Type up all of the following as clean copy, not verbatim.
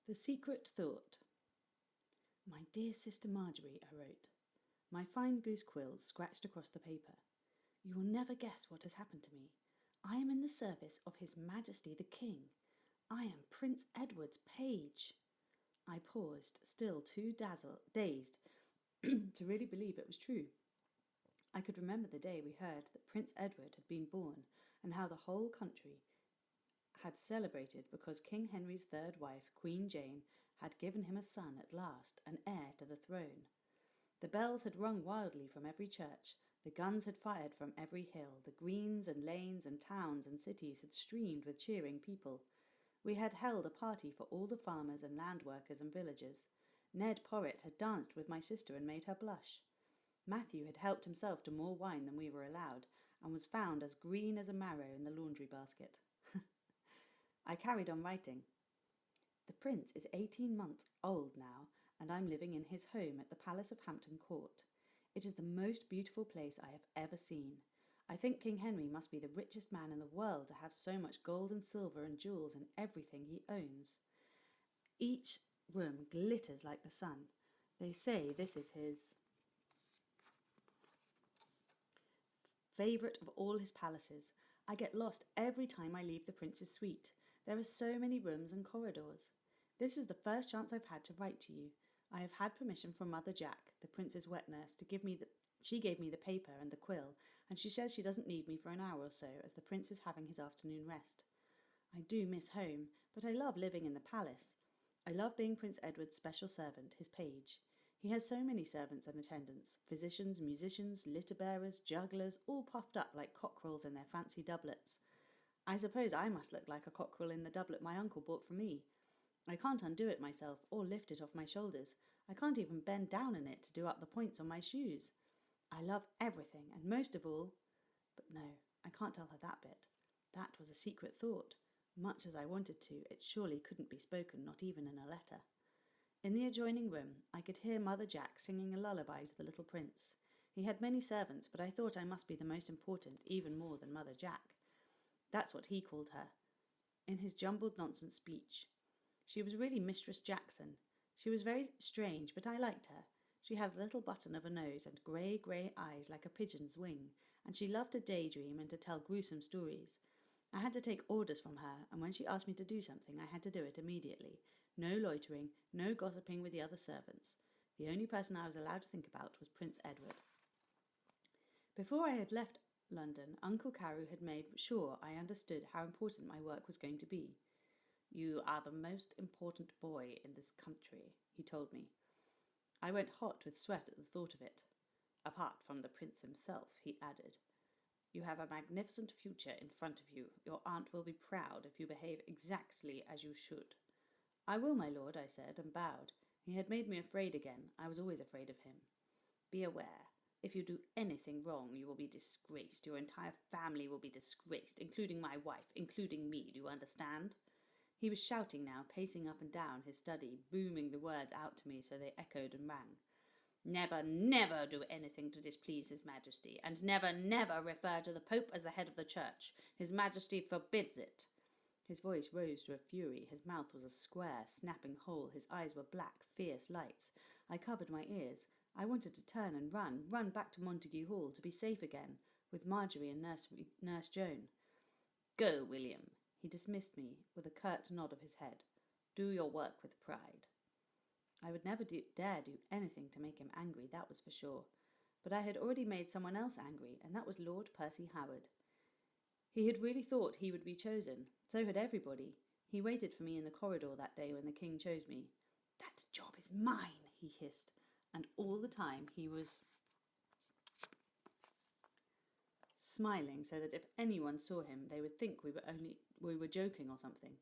The Secret Thought. My dear sister Marjorie, I wrote. My fine goose quill scratched across the paper. You will never guess what has happened to me. I am in the service of His Majesty the King. I am Prince Edward's page. I paused, still too dazed to really believe it was true. I could remember the day we heard that Prince Edward had been born, and how the whole country had celebrated because King Henry's third wife, Queen Jane, had given him a son at last, an heir to the throne. The bells had rung wildly from every church, the guns had fired from every hill, the greens and lanes and towns and cities had streamed with cheering people. We had held a party for all the farmers and land workers and villagers. Ned Porritt had danced with my sister and made her blush. Matthew had helped himself to more wine than we were allowed, and was found as green as a marrow in the laundry basket. I carried on writing. The prince is 18 months old now, and I'm living in his home at the Palace of Hampton Court. It is the most beautiful place I have ever seen. I think King Henry must be the richest man in the world to have so much gold and silver and jewels in everything he owns. Each room glitters like the sun. They say this is his favourite of all his palaces. I get lost every time I leave the prince's suite. There are so many rooms and corridors. This is the first chance I've had to write to you. I have had permission from Mother Jack, the prince's wet nurse, to give me she gave me the paper and the quill, and she says she doesn't need me for an hour or so, as the prince is having his afternoon rest. I do miss home, but I love living in the palace. I love being Prince Edward's special servant, his page. He has so many servants and attendants, physicians, musicians, litter-bearers, jugglers, all puffed up like cockerels in their fancy doublets. I suppose I must look like a cockerel in the doublet my uncle bought for me. I can't undo it myself or lift it off my shoulders. I can't even bend down in it to do up the points on my shoes. I love everything, and most of all... But no, I can't tell her that bit. That was a secret thought. Much as I wanted to, it surely couldn't be spoken, not even in a letter. In the adjoining room, I could hear Mother Jack singing a lullaby to the little prince. He had many servants, but I thought I must be the most important, even more than Mother Jack. That's what he called her, in his jumbled nonsense speech. She was really Mistress Jackson. She was very strange, but I liked her. She had a little button of a nose and grey eyes like a pigeon's wing, and she loved to daydream and to tell gruesome stories. I had to take orders from her, and when she asked me to do something, I had to do it immediately. No loitering, no gossiping with the other servants. The only person I was allowed to think about was Prince Edward. Before I had left London, Uncle Carew had made sure I understood how important my work was going to be. You are the most important boy in this country, he told me. I went hot with sweat at the thought of it. Apart from the prince himself, he added. You have a magnificent future in front of you. Your aunt will be proud if you behave exactly as you should. I will, my lord, I said, and bowed. He had made me afraid again. I was always afraid of him. Be aware. If you do anything wrong, you will be disgraced. Your entire family will be disgraced, including my wife, including me. Do you understand? He was shouting now, pacing up and down his study, booming the words out to me so they echoed and rang. Never, never do anything to displease His Majesty, and never, never refer to the Pope as the head of the Church. His Majesty forbids it. His voice rose to a fury. His mouth was a square, snapping hole. His eyes were black, fierce lights. I covered my ears. I wanted to turn and run back to Montague Hall, to be safe again, with Marjorie and Nurse Joan. Go, William. He dismissed me with a curt nod of his head. Do your work with pride. I would never dare do anything to make him angry, that was for sure. But I had already made someone else angry, and that was Lord Percy Howard. He had really thought he would be chosen. So had everybody. He waited for me in the corridor that day when the king chose me. That job is mine, he hissed, and all the time he was smiling so that if anyone saw him they would think we were joking or something.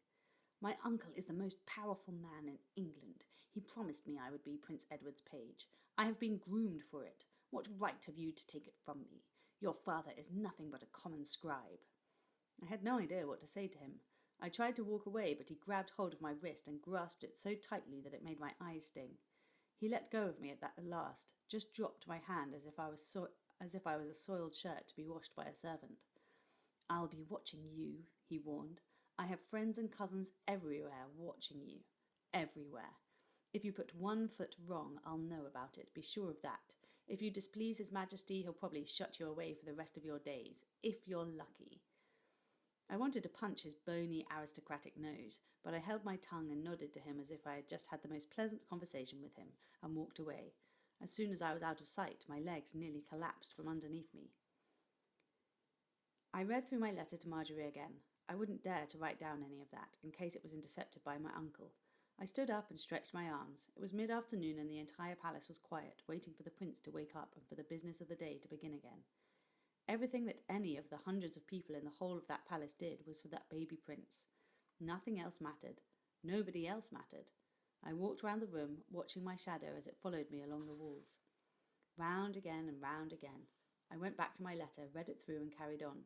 My uncle is the most powerful man in England. He promised me I would be Prince Edward's page. I have been groomed for it. What right have you to take it from me? Your father is nothing but a common scribe. I had no idea what to say to him. I tried to walk away, but he grabbed hold of my wrist and grasped it so tightly that it made my eyes sting. He let go of me at that last, just dropped my hand as if I was a soiled shirt to be washed by a servant. I'll be watching you, he warned. I have friends and cousins everywhere watching you. everywhere. If you put 1 foot wrong, I'll know about it, be sure of that. If you displease His Majesty, he'll probably shut you away for the rest of your days, if you're lucky. I wanted to punch his bony, aristocratic nose, but I held my tongue and nodded to him as if I had just had the most pleasant conversation with him, and walked away. As soon as I was out of sight, my legs nearly collapsed from underneath me. I read through my letter to Marjorie again. I wouldn't dare to write down any of that, in case it was intercepted by my uncle. I stood up and stretched my arms. It was mid-afternoon and the entire palace was quiet, waiting for the prince to wake up and for the business of the day to begin again. Everything that any of the hundreds of people in the whole of that palace did was for that baby prince. Nothing else mattered. Nobody else mattered. I walked round the room, watching my shadow as it followed me along the walls. Round again and round again. I went back to my letter, read it through and carried on.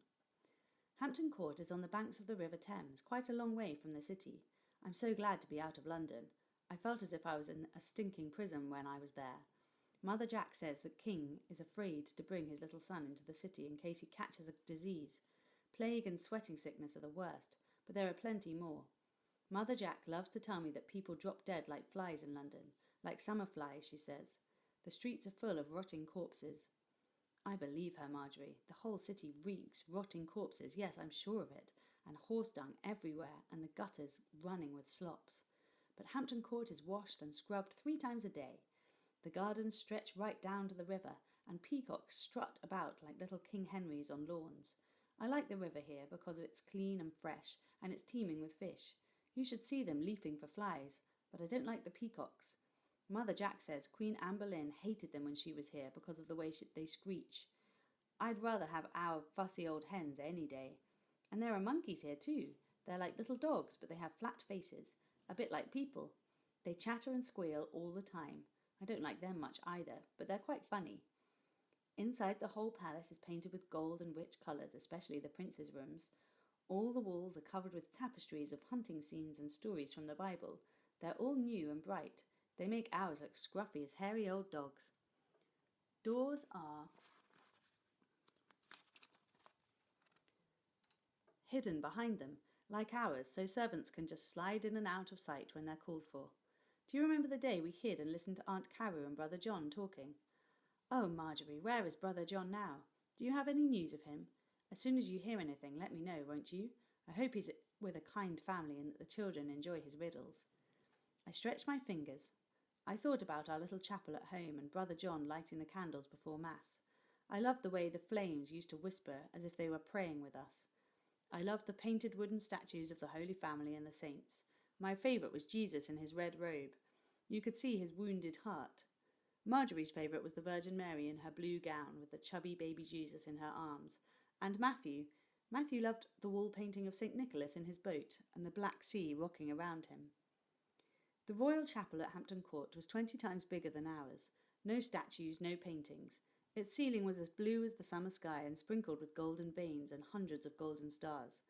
Hampton Court is on the banks of the River Thames, quite a long way from the city. I'm so glad to be out of London. I felt as if I was in a stinking prison when I was there. Mother Jack says the king is afraid to bring his little son into the city in case he catches a disease. Plague and sweating sickness are the worst, but there are plenty more. Mother Jack loves to tell me that people drop dead like flies in London, like summer flies, she says. The streets are full of rotting corpses. I believe her, Marjorie. The whole city reeks, rotting corpses, yes, I'm sure of it, and horse dung everywhere, and the gutters running with slops. But Hampton Court is washed and scrubbed 3 times a day. The gardens stretch right down to the river, and peacocks strut about like little King Henrys on lawns. I like the river here because it's clean and fresh, and it's teeming with fish. You should see them leaping for flies, but I don't like the peacocks. Mother Jack says Queen Anne Boleyn hated them when she was here because of the way they screech. I'd rather have our fussy old hens any day. And there are monkeys here too. They're like little dogs, but they have flat faces, a bit like people. They chatter and squeal all the time. I don't like them much either, but they're quite funny. Inside, the whole palace is painted with gold and rich colours, especially the prince's rooms. All the walls are covered with tapestries of hunting scenes and stories from the Bible. They're all new and bright. They make ours look scruffy as hairy old dogs. Doors are hidden behind them, like ours, so servants can just slide in and out of sight when they're called for. Do you remember the day we hid and listened to Aunt Carew and Brother John talking? Oh, Marjorie, where is Brother John now? Do you have any news of him? As soon as you hear anything, let me know, won't you? I hope he's with a kind family and that the children enjoy his riddles. I stretched my fingers. I thought about our little chapel at home and Brother John lighting the candles before Mass. I loved the way the flames used to whisper as if they were praying with us. I loved the painted wooden statues of the Holy Family and the saints. My favourite was Jesus in his red robe. You could see his wounded heart. Marjorie's favourite was the Virgin Mary in her blue gown with the chubby baby Jesus in her arms. And Matthew loved the wall painting of St. Nicholas in his boat and the Black Sea rocking around him. The Royal Chapel at Hampton Court was 20 times bigger than ours. No statues, no paintings. Its ceiling was as blue as the summer sky and sprinkled with golden veins and hundreds of golden stars.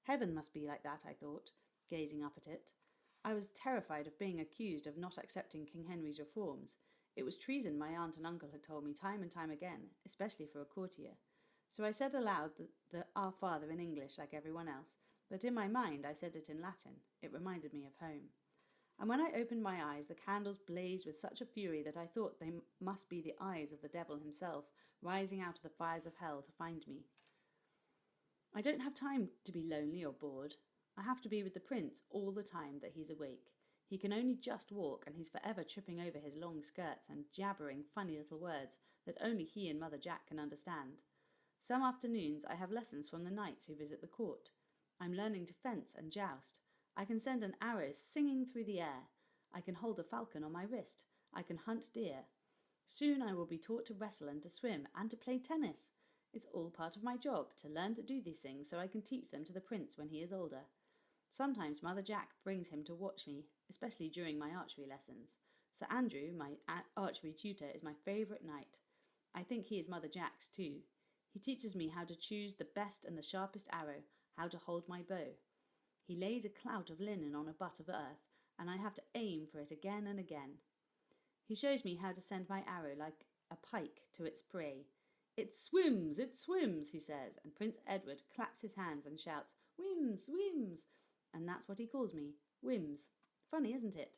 Heaven must be like that, I thought, gazing up at it. I was terrified of being accused of not accepting King Henry's reforms. It was treason, my aunt and uncle had told me time and time again, especially for a courtier. So I said aloud the Our Father in English like everyone else, but in my mind I said it in Latin. It reminded me of home. And when I opened my eyes, the candles blazed with such a fury that I thought they must be the eyes of the devil himself, rising out of the fires of hell to find me. I don't have time to be lonely or bored. I have to be with the prince all the time that he's awake. He can only just walk, and he's forever tripping over his long skirts and jabbering funny little words that only he and Mother Jack can understand. Some afternoons I have lessons from the knights who visit the court. I'm learning to fence and joust. I can send an arrow singing through the air. I can hold a falcon on my wrist. I can hunt deer. Soon I will be taught to wrestle and to swim and to play tennis. It's all part of my job to learn to do these things so I can teach them to the prince when he is older. Sometimes Mother Jack brings him to watch me, especially during my archery lessons. Sir Andrew, my archery tutor, is my favourite knight. I think he is Mother Jack's too. He teaches me how to choose the best and the sharpest arrow, how to hold my bow. He lays a clout of linen on a butt of earth, and I have to aim for it again and again. He shows me how to send my arrow like a pike to its prey. It swims, he says, and Prince Edward claps his hands and shouts, "Whims, whims!" And that's what he calls me, Whims. Funny, isn't it?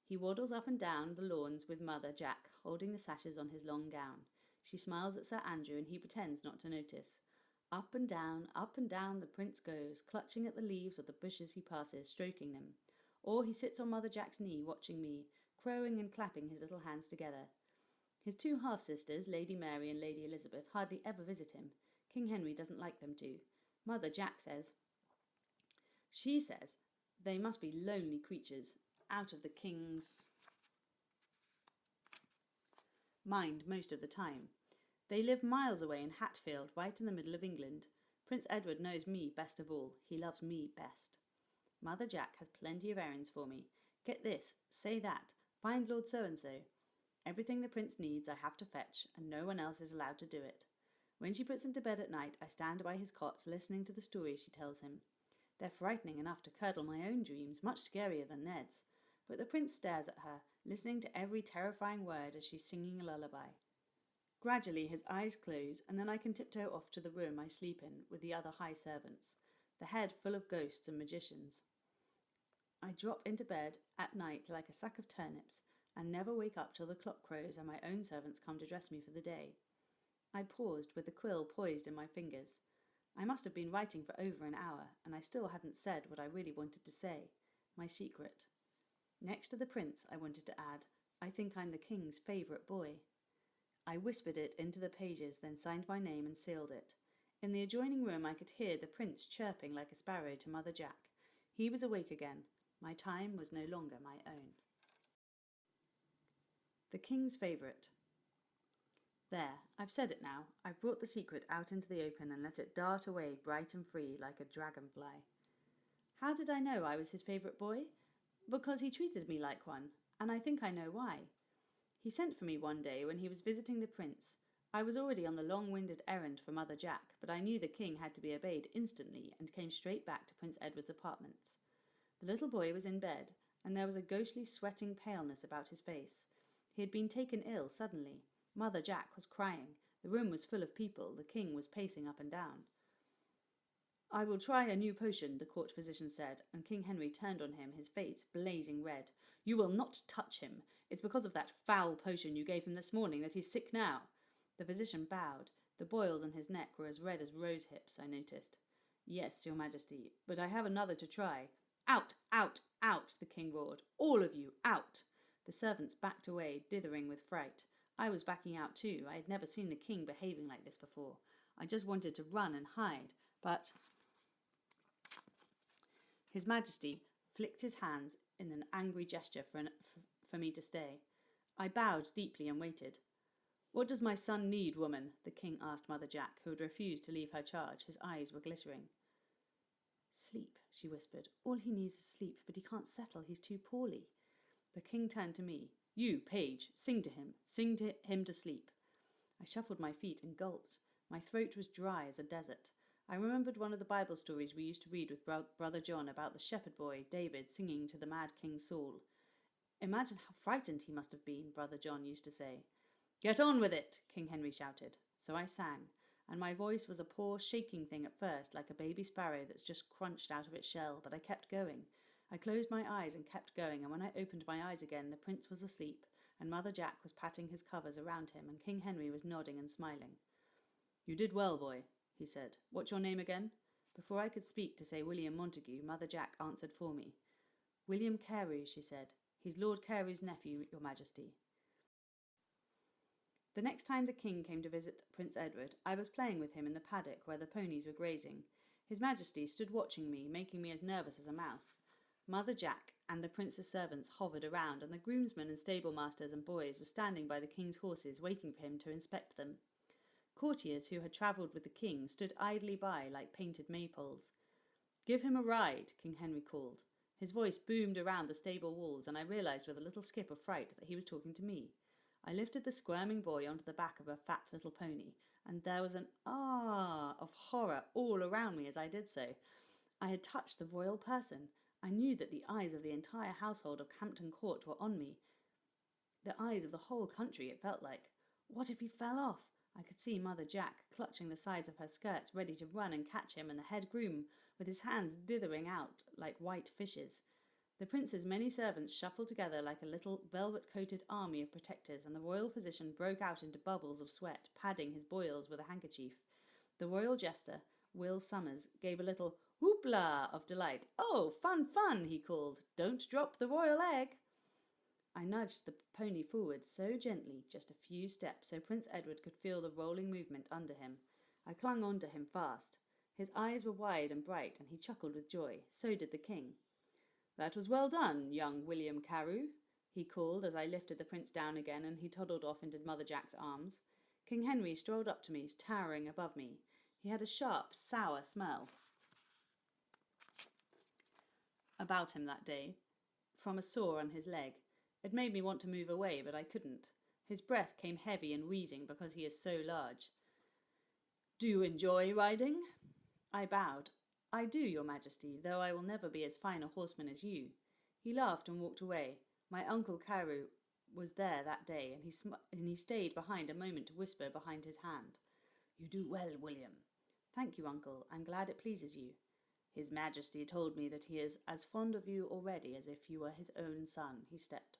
He waddles up and down the lawns with Mother Jack, holding the sashes on his long gown. She smiles at Sir Andrew and he pretends not to notice. Up and down the prince goes, clutching at the leaves of the bushes he passes, stroking them. Or he sits on Mother Jack's knee, watching me, crowing and clapping his little hands together. His two half-sisters, Lady Mary and Lady Elizabeth, hardly ever visit him. King Henry doesn't like them to. Mother Jack says they must be lonely creatures, out of the king's mind most of the time. They live miles away in Hatfield, right in the middle of England. Prince Edward knows me best of all. He loves me best. Mother Jack has plenty of errands for me. Get this, say that, find Lord So-and-so. Everything the prince needs I have to fetch, and no one else is allowed to do it. When she puts him to bed at night, I stand by his cot, listening to the stories she tells him. They're frightening enough to curdle my own dreams, much scarier than Ned's. But the prince stares at her, listening to every terrifying word as she's singing a lullaby. Gradually his eyes close, and then I can tiptoe off to the room I sleep in with the other high servants, the head full of ghosts and magicians. I drop into bed at night like a sack of turnips, and never wake up till the clock crows and my own servants come to dress me for the day. I paused with the quill poised in my fingers. I must have been writing for over an hour, and I still hadn't said what I really wanted to say, my secret. Next to the prince, I wanted to add, I think I'm the king's favourite boy. I whispered it into the pages, then signed my name and sealed it. In the adjoining room I could hear the prince chirping like a sparrow to Mother Jack. He was awake again. My time was no longer my own. The king's favourite. There, I've said it now. I've brought the secret out into the open and let it dart away bright and free like a dragonfly. How did I know I was his favourite boy? Because he treated me like one, and I think I know why. He sent for me one day when he was visiting the prince. I was already on the long-winded errand for Mother Jack, but I knew the king had to be obeyed instantly and came straight back to Prince Edward's apartments. The little boy was in bed, and there was a ghostly sweating paleness about his face. He had been taken ill suddenly. Mother Jack was crying. The room was full of people. The king was pacing up and down. I will try a new potion, the court physician said, and King Henry turned on him, his face blazing red. You will not touch him. It's because of that foul potion you gave him this morning that he's sick now. The physician bowed. The boils on his neck were as red as rose hips, I noticed. Yes, your majesty, but I have another to try. Out, out, out, the king roared. All of you, out. The servants backed away, dithering with fright. I was backing out too. I had never seen the king behaving like this before. I just wanted to run and hide, but His Majesty flicked his hands in an angry gesture for me to stay. I bowed deeply and waited. What does my son need, woman? The king asked Mother Jack, who had refused to leave her charge. His eyes were glittering. Sleep, she whispered. All he needs is sleep, but he can't settle. He's too poorly. The king turned to me. You, page, sing to him. Sing to him to sleep. I shuffled my feet and gulped. My throat was dry as a desert. I remembered one of the Bible stories we used to read with Brother John about the shepherd boy, David, singing to the mad King Saul. Imagine how frightened he must have been, Brother John used to say. Get on with it, King Henry shouted. So I sang, and my voice was a poor, shaking thing at first, like a baby sparrow that's just crunched out of its shell, but I kept going. I closed my eyes and kept going, and when I opened my eyes again, the prince was asleep, and Mother Jack was patting his covers around him, and King Henry was nodding and smiling. You did well, boy, he said. What's your name again? Before I could speak to say William Montague, Mother Jack answered for me. William Carew, she said. He's Lord Carew's nephew, your majesty. The next time the king came to visit Prince Edward, I was playing with him in the paddock where the ponies were grazing. His Majesty stood watching me, making me as nervous as a mouse. Mother Jack and the prince's servants hovered around, and the groomsmen and stable masters and boys were standing by the king's horses, waiting for him to inspect them. Courtiers who had travelled with the king stood idly by like painted maypoles. Give him a ride, King Henry called. His voice boomed around the stable walls, and I realised with a little skip of fright that he was talking to me. I lifted the squirming boy onto the back of a fat little pony, and there was an ah of horror all around me as I did so. I had touched the royal person. I knew that the eyes of the entire household of Hampton Court were on me. The eyes of the whole country, it felt like. What if he fell off? I could see Mother Jack clutching the sides of her skirts, ready to run and catch him, and the head groom with his hands dithering out like white fishes. The prince's many servants shuffled together like a little velvet-coated army of protectors, and the royal physician broke out into bubbles of sweat, padding his boils with a handkerchief. The royal jester, Will Summers, gave a little whoopla of delight. "Oh, fun, fun," he called. "Don't drop the royal egg." I nudged the pony forward so gently, just a few steps, so Prince Edward could feel the rolling movement under him. I clung on to him fast. His eyes were wide and bright, and he chuckled with joy. So did the king. "That was well done, young William Carew," he called as I lifted the prince down again, and he toddled off into Mother Jack's arms. King Henry strolled up to me, towering above me. He had a sharp, sour smell about him that day, from a sore on his leg. It made me want to move away, but I couldn't. His breath came heavy and wheezing because he is so large. "Do you enjoy riding?" I bowed. "I do, your majesty, though I will never be as fine a horseman as you." He laughed and walked away. My uncle Carew was there that day, and he stayed behind a moment to whisper behind his hand. "You do well, William." "Thank you, uncle. I'm glad it pleases you." "His majesty told me that he is as fond of you already as if you were his own son." He stepped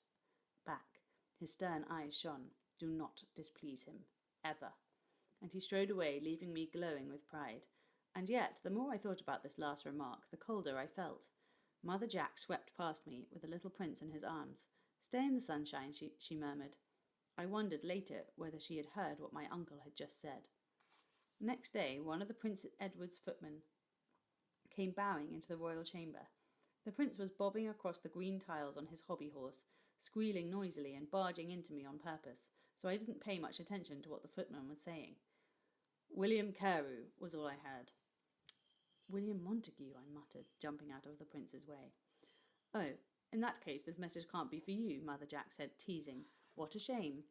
back. His stern eyes shone. "Do not displease him. Ever." And he strode away, leaving me glowing with pride. And yet, the more I thought about this last remark, the colder I felt. Mother Jack swept past me with the little prince in his arms. "Stay in the sunshine," she murmured. I wondered later whether she had heard what my uncle had just said. Next day, one of the Prince Edward's footmen came bowing into the royal chamber. The prince was bobbing across the green tiles on his hobby horse, squealing noisily and barging into me on purpose, so I didn't pay much attention to what the footman was saying. "William Carew," was all I heard. "William Montague," I muttered, jumping out of the prince's way. "Oh, in that case this message can't be for you," Mother Jack said, teasing. "What a shame."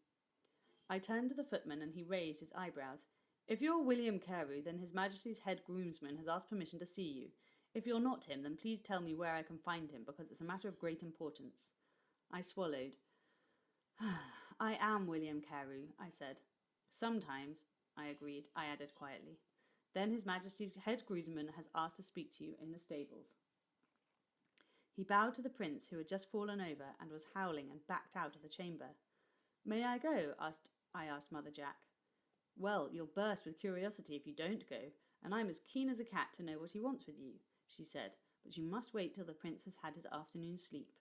I turned to the footman and he raised his eyebrows. "If you're William Carew, then His Majesty's head groomsman has asked permission to see you. If you're not him, then please tell me where I can find him, because it's a matter of great importance." I swallowed. "I am William Carew," I said. "Sometimes," I agreed. I added quietly. "Then His Majesty's head groomsman has asked to speak to you in the stables." He bowed to the prince, who had just fallen over and was howling, and backed out of the chamber. "May I go?" I asked Mother Jack. "Well, you'll burst with curiosity if you don't go, and I'm as keen as a cat to know what he wants with you," she said. "But you must wait till the prince has had his afternoon sleep."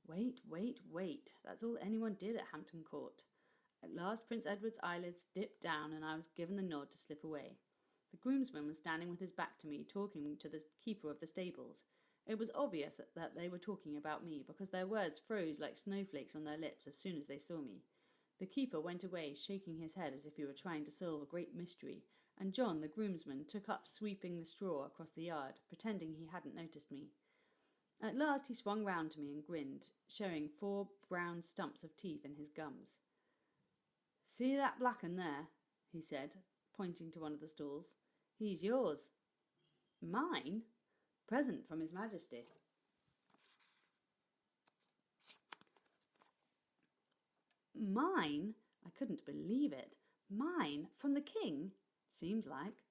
Wait. That's all anyone did at Hampton Court. At last Prince Edward's eyelids dipped down, and I was given the nod to slip away. The groomsman was standing with his back to me, talking to the keeper of the stables. It was obvious that they were talking about me, because their words froze like snowflakes on their lips as soon as they saw me. The keeper went away, shaking his head as if he were trying to solve a great mystery, and John, the groomsman, took up sweeping the straw across the yard, pretending he hadn't noticed me. At last he swung round to me and grinned, showing 4 brown stumps of teeth in his gums. "See that black 'un there?" he said, pointing to one of the stalls. "He's yours." "Mine?" "Present from His Majesty." "Mine?" I couldn't believe it. "Mine? From the king?" "Seems like."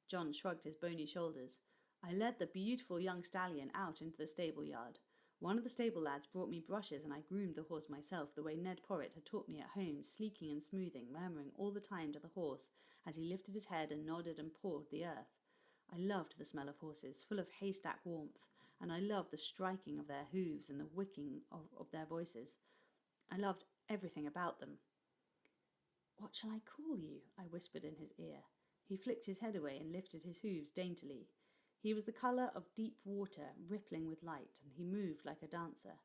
John shrugged his bony shoulders. I led the beautiful young stallion out into the stable yard. One of the stable lads brought me brushes, and I groomed the horse myself the way Ned Porritt had taught me at home, sleeking and smoothing, murmuring all the time to the horse as he lifted his head and nodded and pawed the earth. I loved the smell of horses, full of haystack warmth, and I loved the striking of their hooves and the wicking of their voices. I loved everything about them. "What shall I call you?" I whispered in his ear. He flicked his head away and lifted his hooves daintily. He was the colour of deep water, rippling with light, and he moved like a dancer.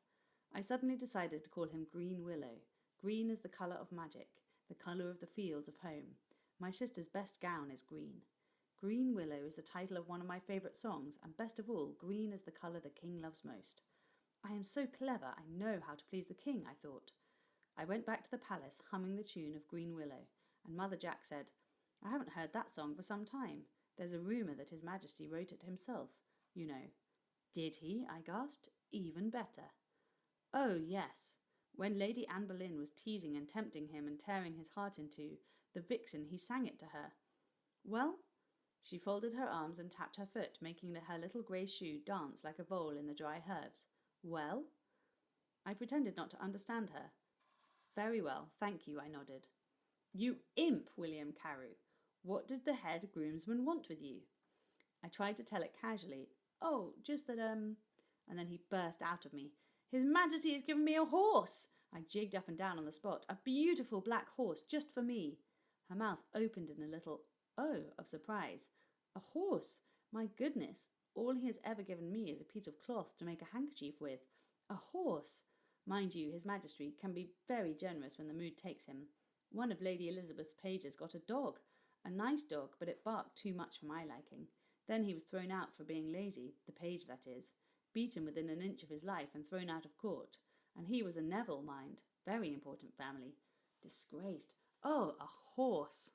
I suddenly decided to call him Green Willow. Green is the colour of magic, the colour of the fields of home. My sister's best gown is green. Green Willow is the title of one of my favourite songs, and best of all, green is the colour the king loves most. I am so clever, I know how to please the king, I thought. I went back to the palace, humming the tune of Green Willow, and Mother Jack said, "I haven't heard that song for some time. There's a rumour that His Majesty wrote it himself, you know." "Did he?" I gasped. "Even better." "Oh, yes. When Lady Anne Boleyn was teasing and tempting him and tearing his heart in two, the vixen, he sang it to her." "Well?" She folded her arms and tapped her foot, making her little grey shoe dance like a vole in the dry herbs. Well? I pretended not to understand her. Very well, thank you, I nodded. You imp, William Carew. What did the head groomsman want with you? I tried to tell it casually. Oh, just that, And then he burst out of me. His Majesty has given me a horse! I jigged up and down on the spot. A beautiful black horse, just for me. Her mouth opened in a little "oh" of surprise. A horse? My goodness, all he has ever given me is a piece of cloth to make a handkerchief with. A horse! Mind you, His Majesty can be very generous when the mood takes him. One of Lady Elizabeth's pages got a dog. A nice dog, but it barked too much for my liking. Then he was thrown out for being lazy, the page that is, beaten within an inch of his life and thrown out of court. And he was a Neville, mind. Very important family. Disgraced. Oh, a horse!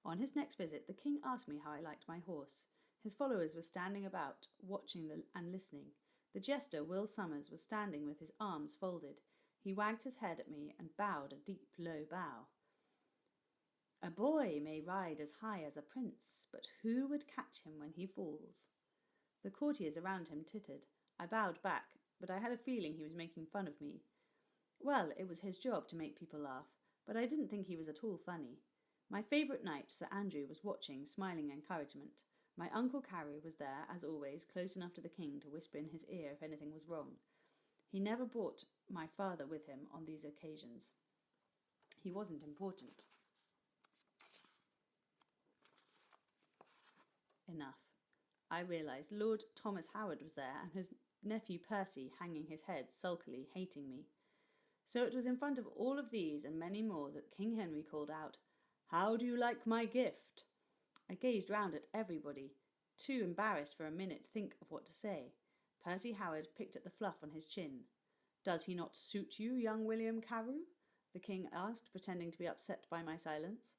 On his next visit, the king asked me how I liked my horse. His followers were standing about, watching and listening. The jester, Will Somers, was standing with his arms folded. He wagged his head at me and bowed a deep, low bow. A boy may ride as high as a prince, but who would catch him when he falls? The courtiers around him tittered. I bowed back, but I had a feeling he was making fun of me. Well, it was his job to make people laugh, but I didn't think he was at all funny. My favourite knight, Sir Andrew, was watching, smiling encouragement. My Uncle Carew was there, as always, close enough to the king to whisper in his ear if anything was wrong. He never brought my father with him on these occasions. He wasn't important enough. I realised Lord Thomas Howard was there and his nephew Percy hanging his head sulkily, hating me. So it was in front of all of these and many more that King Henry called out, "How do you like my gift?" I gazed round at everybody, too embarrassed for a minute to think of what to say. Percy Howard picked at the fluff on his chin. "Does he not suit you, young William Carew?" the king asked, pretending to be upset by my silence.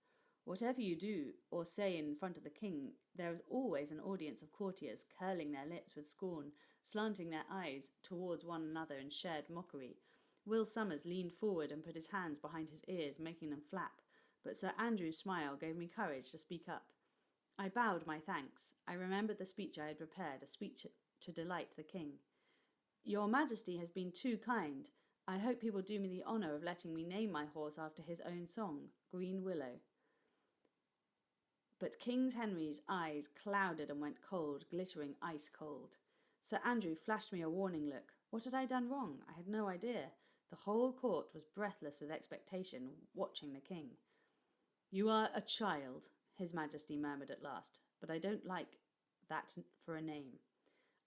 Whatever you do or say in front of the king, there is always an audience of courtiers curling their lips with scorn, slanting their eyes towards one another in shared mockery. Will Somers leaned forward and put his hands behind his ears, making them flap, but Sir Andrew's smile gave me courage to speak up. I bowed my thanks. I remembered the speech I had prepared, a speech to delight the king. "Your Majesty has been too kind. I hope he will do me the honour of letting me name my horse after his own song, Green Willow." But King Henry's eyes clouded and went cold, glittering ice cold. Sir Andrew flashed me a warning look. What had I done wrong? I had no idea. The whole court was breathless with expectation, watching the king. "You are a child," His Majesty murmured at last, "but I don't like that for a name."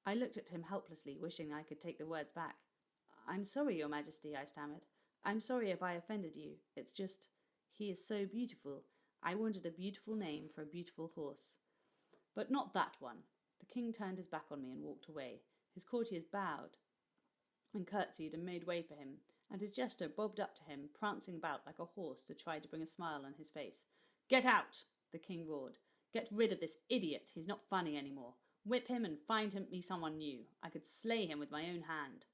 I looked at him helplessly, wishing I could take the words back. "I'm sorry, Your Majesty," I stammered. "I'm sorry if I offended you. It's just, he is so beautiful. I wanted a beautiful name for a beautiful horse." "But not that one." The king turned his back on me and walked away. His courtiers bowed and curtsied and made way for him, and his jester bobbed up to him, prancing about like a horse to try to bring a smile on his face. "Get out!" the king roared. "Get rid of this idiot. He's not funny anymore. Whip him and find me someone new. I could slay him with my own hand."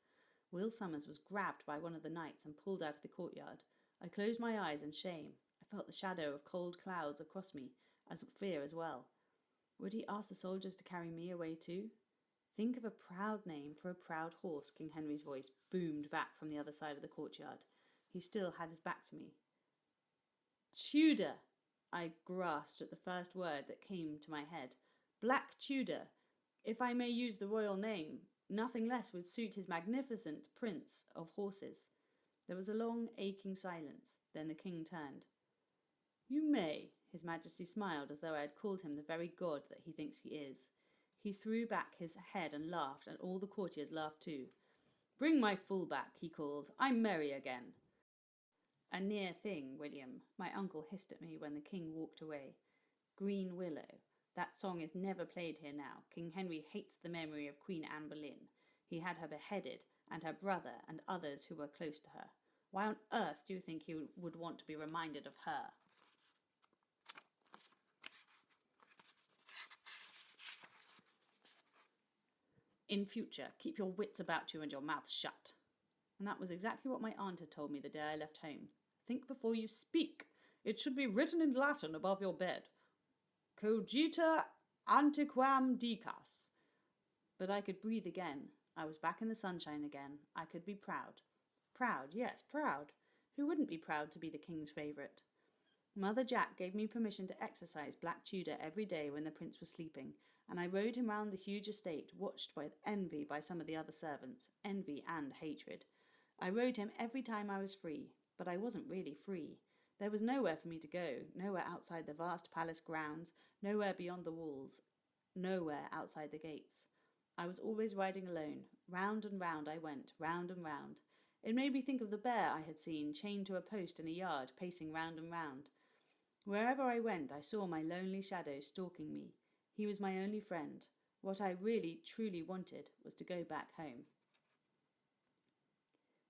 Will Somers was grabbed by one of the knights and pulled out of the courtyard. I closed my eyes in shame. I felt the shadow of cold clouds across me, as fear as well. Would he ask the soldiers to carry me away too? "Think of a proud name for a proud horse," King Henry's voice boomed back from the other side of the courtyard. He still had his back to me. "Tudor!" I grasped at the first word that came to my head. "Black Tudor! If I may use the royal name, nothing less would suit his magnificent prince of horses." There was a long, aching silence. Then the king turned. "You may." His Majesty smiled as though I had called him the very god that he thinks he is. He threw back his head and laughed, and all the courtiers laughed too. "Bring my fool back," he called. "I'm merry again." "A near thing, William," my uncle hissed at me when the king walked away. "Green Willow. That song is never played here now. King Henry hates the memory of Queen Anne Boleyn. He had her beheaded, and her brother and others who were close to her. Why on earth do you think he would want to be reminded of her?" "In future, keep your wits about you and your mouth shut." And that was exactly what my aunt had told me the day I left home. "Think before you speak. It should be written in Latin above your bed. Cogita antiquam dicas." But I could breathe again. I was back in the sunshine again. I could be proud. Proud, yes, proud. Who wouldn't be proud to be the king's favourite? Mother Jack gave me permission to exercise Black Tudor every day when the prince was sleeping, and I rode him round the huge estate, watched with envy by some of the other servants, envy and hatred. I rode him every time I was free, but I wasn't really free. There was nowhere for me to go, nowhere outside the vast palace grounds, nowhere beyond the walls, nowhere outside the gates. I was always riding alone. Round and round I went, round and round. It made me think of the bear I had seen, chained to a post in a yard, pacing round and round. Wherever I went, I saw my lonely shadow stalking me. He was my only friend. What I really, truly wanted was to go back home.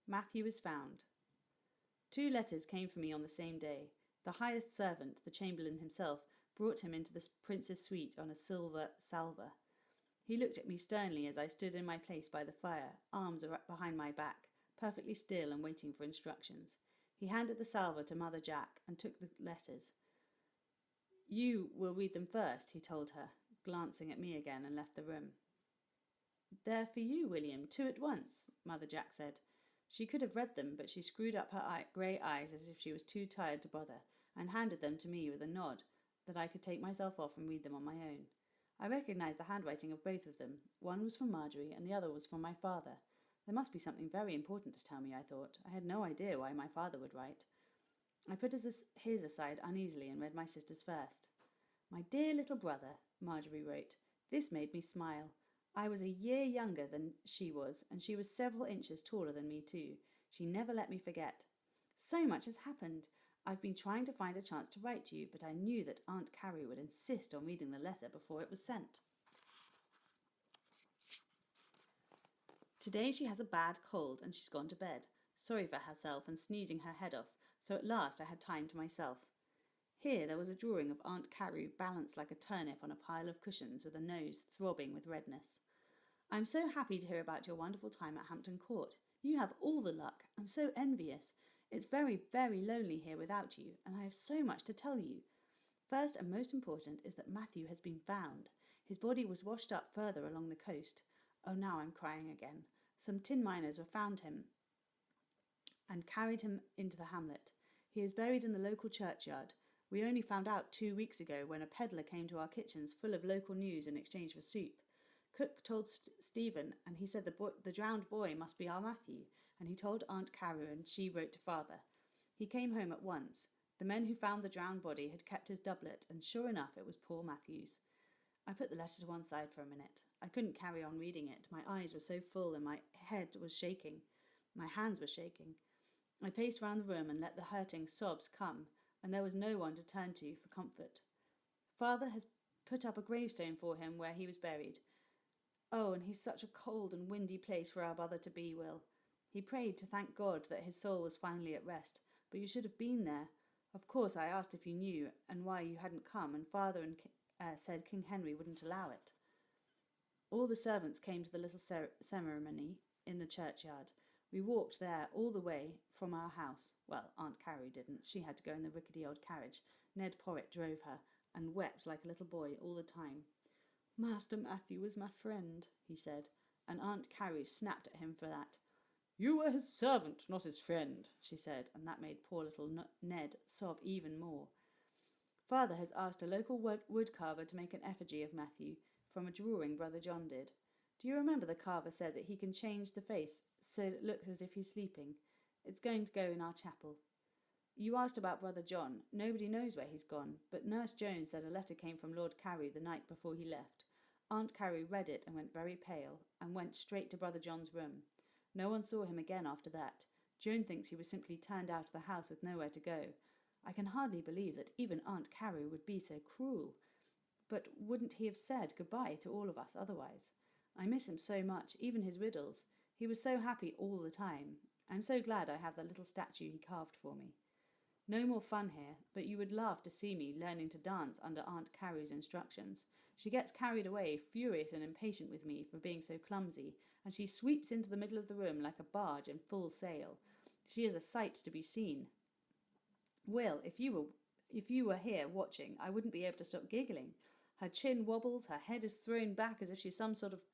Matthew is found. 2 letters came for me on the same day. The highest servant, the chamberlain himself, brought him into the prince's suite on a silver salver. He looked at me sternly as I stood in my place by the fire, arms behind my back, perfectly still and waiting for instructions. He handed the salver to Mother Jack and took the letters. "You will read them first," he told her, glancing at me again, and left the room. "They're for you, William, 2 at once," Mother Jack said. She could have read them, but she screwed up her grey eyes as if she was too tired to bother, and handed them to me with a nod that I could take myself off and read them on my own. I recognised the handwriting of both of them. One was from Marjorie, and the other was from my father. There must be something very important to tell me, I thought. I had no idea why my father would write. I put his aside uneasily and read my sister's first. "My dear little brother," Marjorie wrote. This made me smile. I was a year younger than she was, and she was several inches taller than me too. She never let me forget. "So much has happened. I've been trying to find a chance to write to you, but I knew that Aunt Carrie would insist on reading the letter before it was sent. Today she has a bad cold and she's gone to bed, sorry for herself and sneezing her head off, so at last I had time to myself." Here there was a drawing of Aunt Carrie balanced like a turnip on a pile of cushions with a nose throbbing with redness. "I'm so happy to hear about your wonderful time at Hampton Court. You have all the luck. I'm so envious. It's very, very lonely here without you, and I have so much to tell you. First and most important is that Matthew has been found. His body was washed up further along the coast. Oh, now I'm crying again. Some tin miners found him and carried him into the hamlet. He is buried in the local churchyard. We only found out 2 weeks ago when a peddler came to our kitchens full of local news in exchange for soup. Cook told Stephen, and he said the drowned boy must be our Matthew, and he told Aunt Carrie, and she wrote to Father. He came home at once. The men who found the drowned body had kept his doublet, and sure enough it was poor Matthew's. I put the letter to one side for a minute. I couldn't carry on reading it. My eyes were so full and my head was shaking. My hands were shaking. I paced round the room and let the hurting sobs come, and there was no one to turn to for comfort. Father has put up a gravestone for him where he was buried. Oh, and he's such a cold and windy place for our brother to be, Will. He prayed to thank God that his soul was finally at rest, but you should have been there. Of course, I asked if you knew and why you hadn't come, and Father said King Henry wouldn't allow it. All the servants came to the little ceremony in the churchyard. We walked there all the way from our house. Well, Aunt Carrie didn't. She had to go in the rickety old carriage. Ned Porritt drove her, and wept like a little boy all the time. "Master Matthew was my friend," he said, and Aunt Carrie snapped at him for that. "You were his servant, not his friend," she said, and that made poor little Ned sob even more. Father has asked a local woodcarver to make an effigy of Matthew from a drawing Brother John did. Do you remember the carver said that he can change the face so it looks as if he's sleeping? It's going to go in our chapel. You asked about Brother John. Nobody knows where he's gone, but Nurse Jones said a letter came from Lord Carrie the night before he left. Aunt Carrie read it and went very pale, and went straight to Brother John's room. No one saw him again after that. Joan thinks he was simply turned out of the house with nowhere to go. I can hardly believe that even Aunt Carrie would be so cruel. But wouldn't he have said goodbye to all of us otherwise? I miss him so much, even his riddles. He was so happy all the time. I'm so glad I have the little statue he carved for me. No more fun here, but you would laugh to see me learning to dance under Aunt Carrie's instructions. She gets carried away, furious and impatient with me for being so clumsy, and she sweeps into the middle of the room like a barge in full sail. She is a sight to be seen. Will, if you were here watching, I wouldn't be able to stop giggling. Her chin wobbles, her head is thrown back as if she's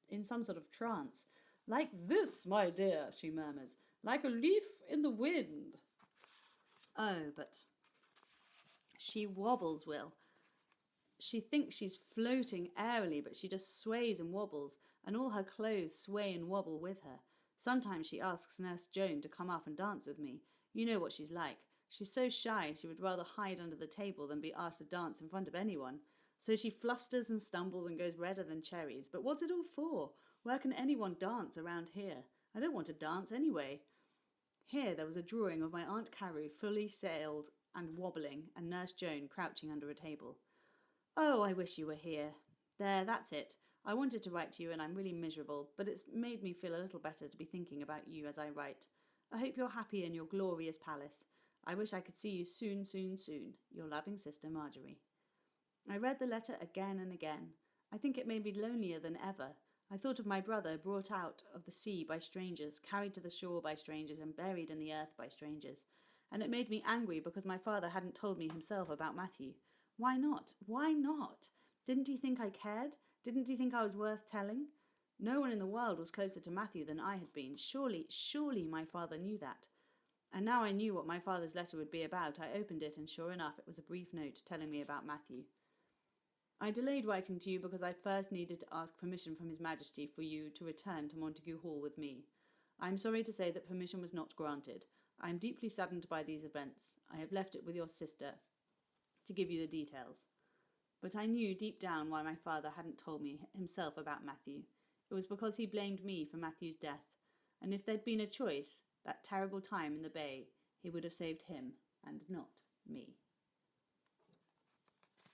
in some sort of trance. Like this, my dear, she murmurs, like a leaf in the wind. Oh, but she wobbles, Will. She thinks she's floating airily, but she just sways and wobbles, and all her clothes sway and wobble with her. Sometimes she asks Nurse Joan to come up and dance with me. You know what she's like. She's so shy she would rather hide under the table than be asked to dance in front of anyone. So she flusters and stumbles and goes redder than cherries. But what's it all for? Where can anyone dance around here? I don't want to dance anyway. Here there was a drawing of my Aunt Carew fully sailed and wobbling, and Nurse Joan crouching under a table. Oh, I wish you were here. There, that's it. I wanted to write to you and I'm really miserable, but it's made me feel a little better to be thinking about you as I write. I hope you're happy in your glorious palace. I wish I could see you soon, soon, soon. Your loving sister, Marjorie. I read the letter again and again. I think it made me lonelier than ever. I thought of my brother brought out of the sea by strangers, carried to the shore by strangers, and buried in the earth by strangers. And it made me angry because my father hadn't told me himself about Matthew. Why not? Why not? Didn't he think I cared? Didn't he think I was worth telling? No one in the world was closer to Matthew than I had been. Surely my father knew that. And now I knew what my father's letter would be about. I opened it, and sure enough, it was a brief note telling me about Matthew. I delayed writing to you because I first needed to ask permission from His Majesty for you to return to Montague Hall with me. I am sorry to say that permission was not granted. I am deeply saddened by these events. I have left it with your sister to give you the details. But I knew deep down why my father hadn't told me himself about Matthew. It was because he blamed me for Matthew's death, and if there'd been a choice, that terrible time in the bay, he would have saved him and not me.